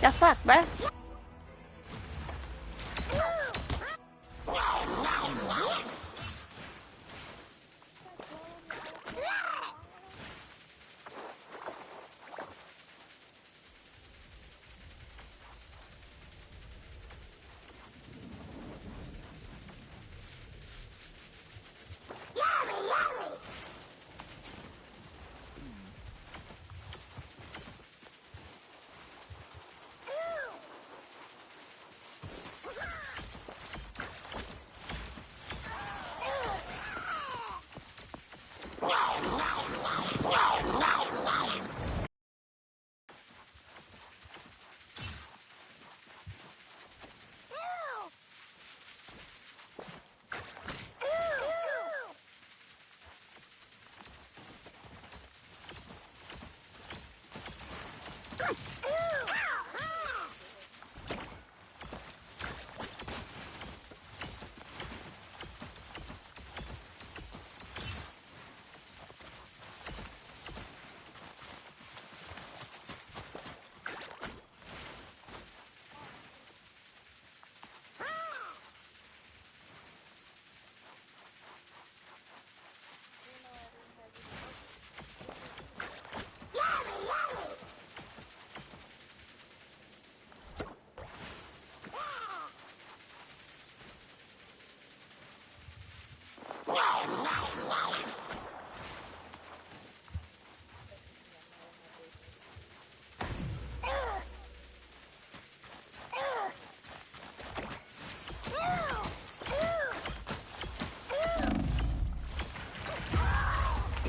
The fuck, bruh?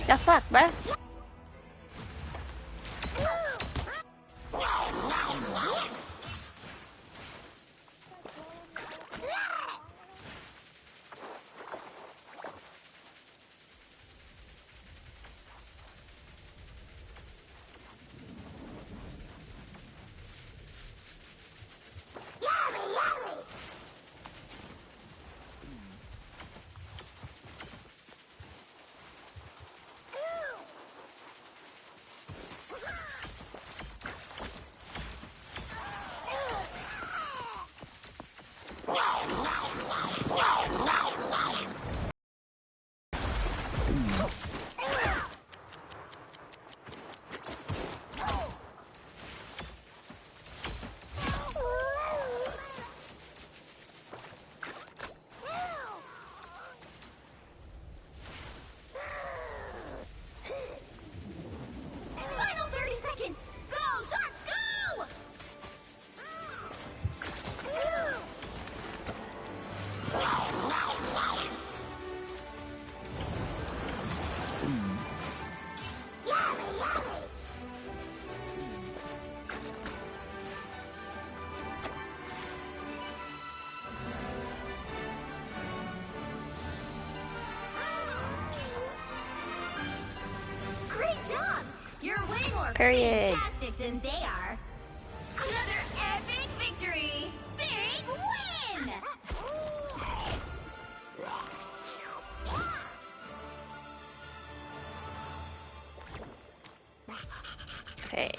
The fuck, bruh? Period. Fantastic than they are. Another epic victory. Big win. Okay.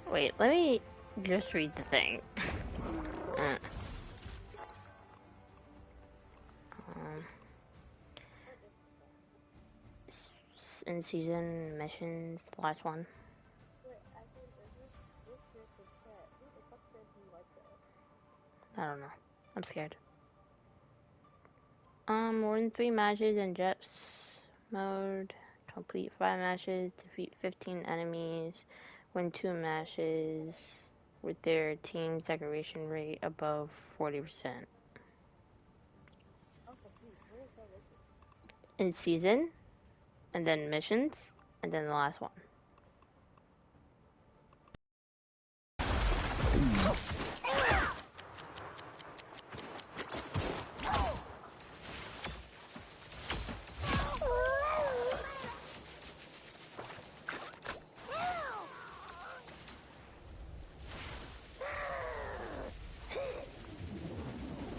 Wait, let me just read the thing. In season missions, the last one. I don't know. I'm scared. Win 3 matches in Jeps mode. Complete 5 matches. Defeat 15 enemies. Win 2 matches with their team's decoration rate above 40%. In season, and then missions, and then the last one.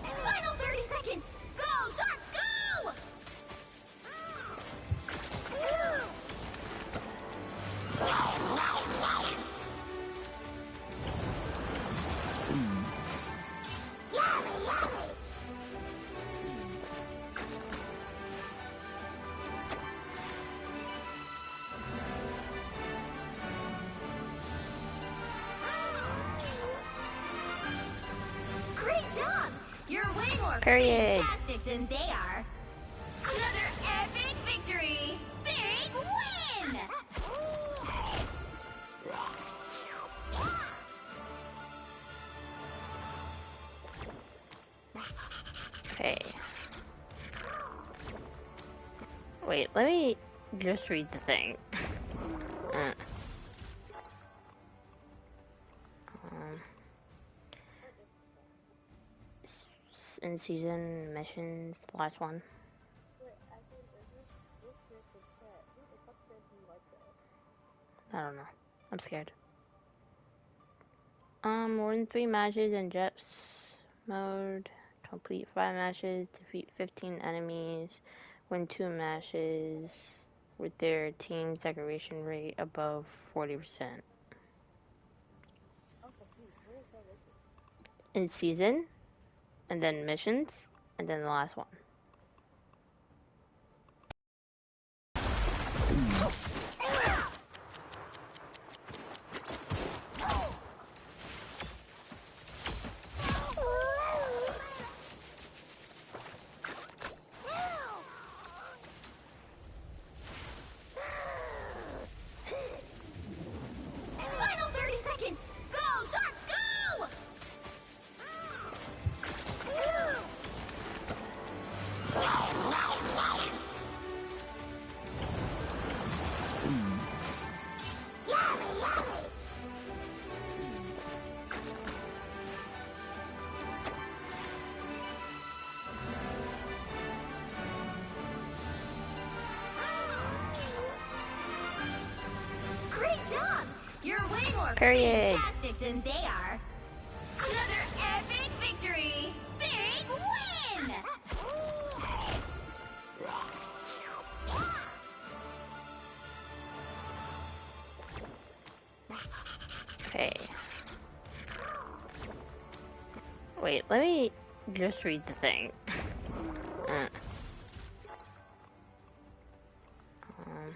Final 30 seconds. Go, shots, go! Period. fantastic than they are. Another epic victory! Big win! Okay. Wait, let me just read the thing. Uh, um, in season missions, the last one. I don't know. I'm scared. More than 3 matches in Jeps mode. Complete 5 matches, defeat 15 enemies, win 2 matches with their team's decoration rate above 40%. In season, and then missions, and then the last one. Final 30 seconds! Go, shots, go! Great job! You're way more Period. fantastic than they are. Another epic victory! Big win! Okay. Wait, let me just read the thing. Uh, um,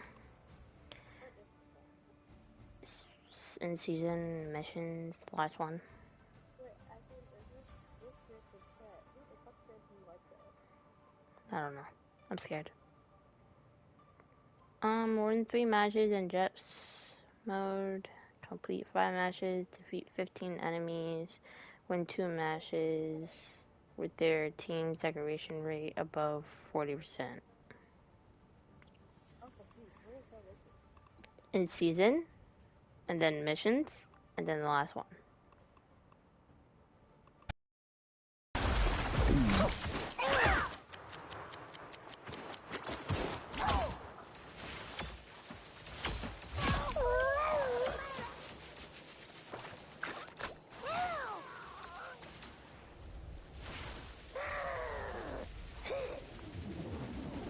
in season missions, the last one. I don't know. I'm scared. More than 3 matches in Jeps mode. Complete 5 matches, defeat 15 enemies, win 2 matches with their team's decoration rate above 40%. In season, and then missions, and then the last one.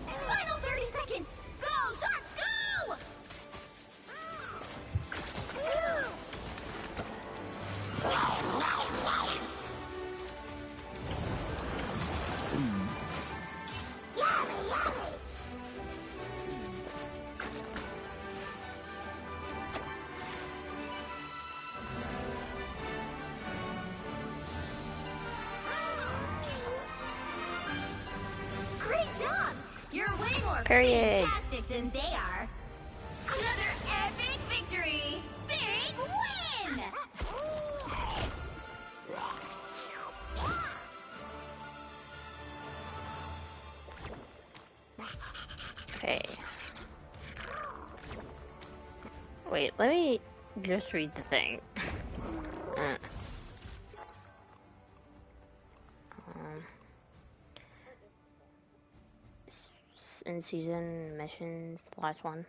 Final 30 seconds! Go, shots, go! Great job! You're way more Period. fantastic than they are. Another epic victory! Big win! Okay. Wait, let me just read the thing. Uh, in season missions, the last one.